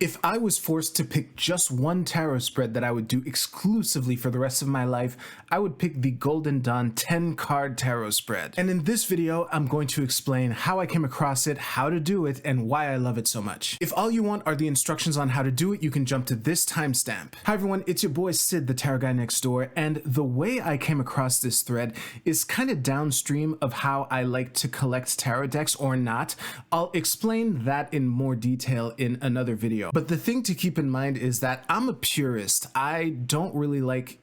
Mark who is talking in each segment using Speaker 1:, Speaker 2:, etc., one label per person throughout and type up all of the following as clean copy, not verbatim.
Speaker 1: If I was forced to pick just one tarot spread that I would do exclusively for the rest of my life, I would pick the Golden Dawn 10 card tarot spread. And in this video, I'm going to explain how I came across it, how to do it, and why I love it so much. If all you want are the instructions on how to do it, you can jump to this timestamp. Hi everyone, it's your boy Sid, the tarot guy next door, and the way I came across this thread is kind of downstream of how I like to collect tarot decks or not. I'll explain that in more detail in another video. But the thing to keep in mind is that I'm a purist. I don't really like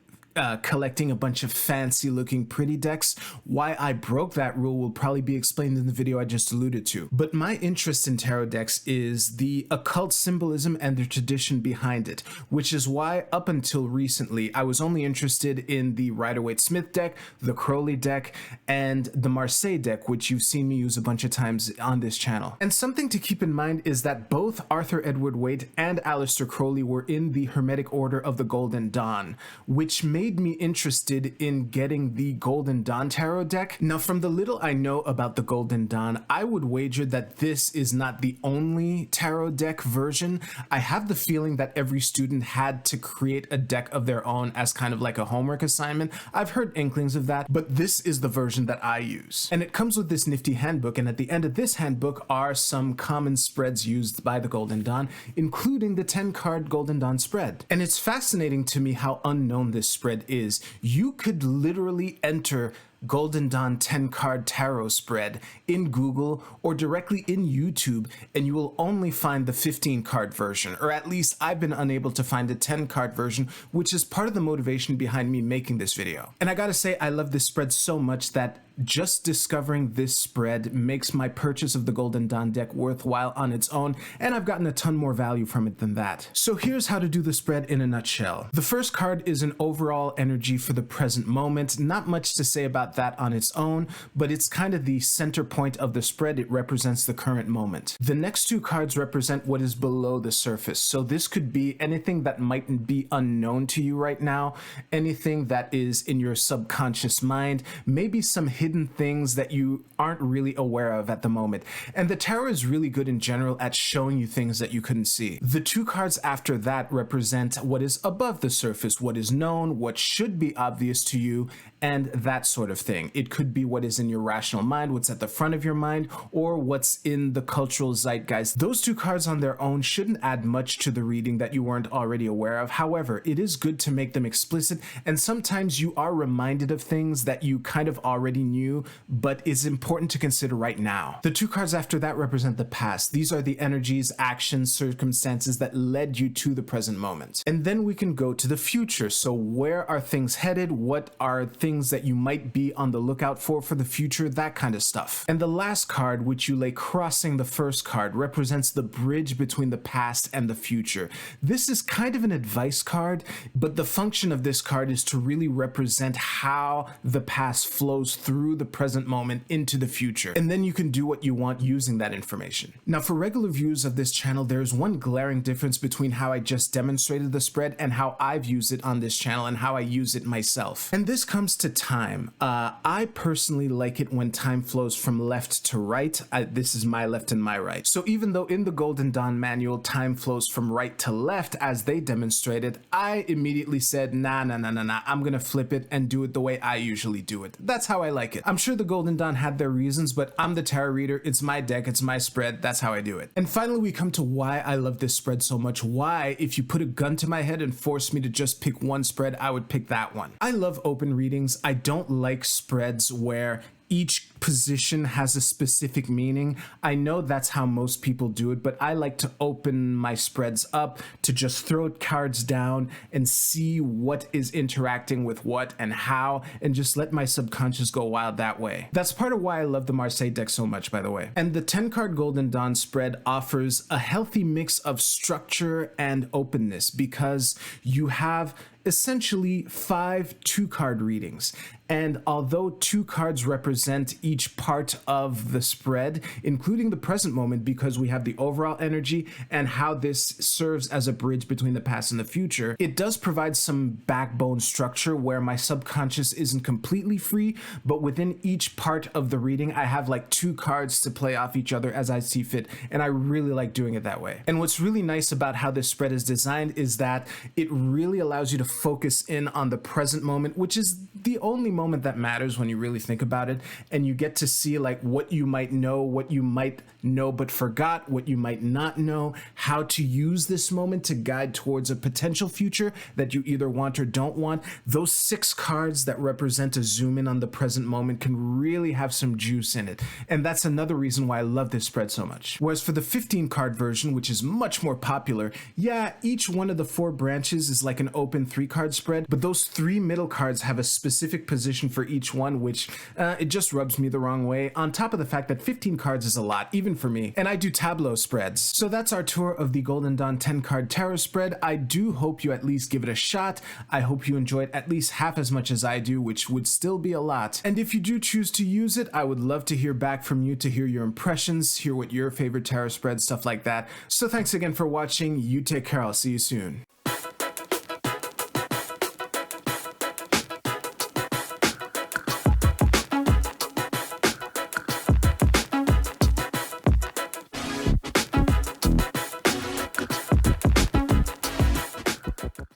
Speaker 1: collecting a bunch of fancy looking pretty decks. Why I broke that rule will probably be explained in the video I just alluded to. But my interest in tarot decks is the occult symbolism and the tradition behind it, which is why up until recently I was only interested in the Rider-Waite-Smith deck, the Crowley deck, and the Marseille deck, which you've seen me use a bunch of times on this channel. And something to keep in mind is that both Arthur Edward Waite and Aleister Crowley were in the Hermetic Order of the Golden Dawn, which made me interested in getting the Golden Dawn tarot deck. Now, from the little I know about the Golden Dawn, I would wager that this is not the only tarot deck version. I have the feeling that every student had to create a deck of their own as kind of like a homework assignment. I've heard inklings of that, but this is the version that I use. And it comes with this nifty handbook, and at the end of this handbook are some common spreads used by the Golden Dawn, including the 10 card Golden Dawn spread. And it's fascinating to me how unknown this spread is. You could literally enter Golden Dawn 10 card tarot spread in Google or directly in YouTube, and you will only find the 15 card version, or at least I've been unable to find the 10 card version, which is part of the motivation behind me making this video. And I gotta say, I love this spread so much that just discovering this spread makes my purchase of the Golden Dawn deck worthwhile on its own, and I've gotten a ton more value from it than that. So here's how to do the spread in a nutshell. The first card is an overall energy for the present moment. Not much to say about that on its own, but it's kind of the center point of the spread. It represents the current moment. The next two cards represent what is below the surface. So this could be anything that might be unknown to you right now, anything that is in your subconscious mind, maybe some hidden things that you aren't really aware of at the moment. And the tarot is really good in general at showing you things that you couldn't see. The two cards after that represent what is above the surface, what is known, what should be obvious to you, and that sort of thing. It could be what is in your rational mind, what's at the front of your mind, or what's in the cultural zeitgeist. Those two cards on their own shouldn't add much to the reading that you weren't already aware of. However, it is good to make them explicit, and sometimes you are reminded of things that you kind of already knew, but is important to consider right now. The two cards after that represent the past. These are the energies, actions, circumstances that led you to the present moment. And then we can go to the future. So where are things headed? What are things that you might be on the lookout for the future? That kind of stuff. And the last card, which you lay crossing the first card, represents the bridge between the past and the future. This is kind of an advice card, but the function of this card is to really represent how the past flows through the present moment into the future. And then you can do what you want using that information. Now, for regular viewers of this channel, there is one glaring difference between how I just demonstrated the spread and how I've used it on this channel and how I use it myself. And this comes to time. I personally like it when time flows from left to right. This is my left and my right. So even though in the Golden Dawn manual, time flows from right to left as they demonstrated, I immediately said, nah, I'm gonna flip it and do it the way I usually do it. That's how I like it. I'm sure the Golden Dawn had their reasons, but I'm the tarot reader. It's my deck. It's my spread. That's how I do it. And finally, we come to why I love this spread so much. Why, if you put a gun to my head and forced me to just pick one spread, I would pick that one. I love open readings. I don't like spreads where each position has a specific meaning. I know that's how most people do it, but I like to open my spreads up to just throw cards down and see what is interacting with what and how, and just let my subconscious go wild that way. That's part of why I love the Marseille deck so much, by the way. And the 10 card Golden Dawn spread offers a healthy mix of structure and openness because you have essentially 5 2-card readings. And although 2 cards represent each part of the spread, including the present moment, because we have the overall energy and how this serves as a bridge between the past and the future. It does provide some backbone structure where my subconscious isn't completely free, but within each part of the reading, I have like 2 cards to play off each other as I see fit, and I really like doing it that way. And what's really nice about how this spread is designed is that it really allows you to focus in on the present moment, which is the only moment that matters when you really think about it, and you get to see like what you might know but forgot, what you might not know, how to use this moment to guide towards a potential future that you either want or don't want. Those 6 cards that represent a zoom in on the present moment can really have some juice in it, and that's another reason why I love this spread so much. Whereas for the 15 card version, which is much more popular, yeah, each one of the 4 branches is like an open 3 card spread, but those 3 middle cards have a specific position for each one, which it just rubs me the wrong way, on top of the fact that 15 cards is a lot, even for me, and I do tableau spreads. So that's our tour of the Golden Dawn 10 card tarot spread. I do hope you at least give it a shot. I hope you enjoy it at least half as much as I do, which would still be a lot. And if you do choose to use it, I would love to hear back from you, to hear your impressions, hear what your favorite tarot spread, stuff like that. So thanks again for watching. You take care. I'll see you soon.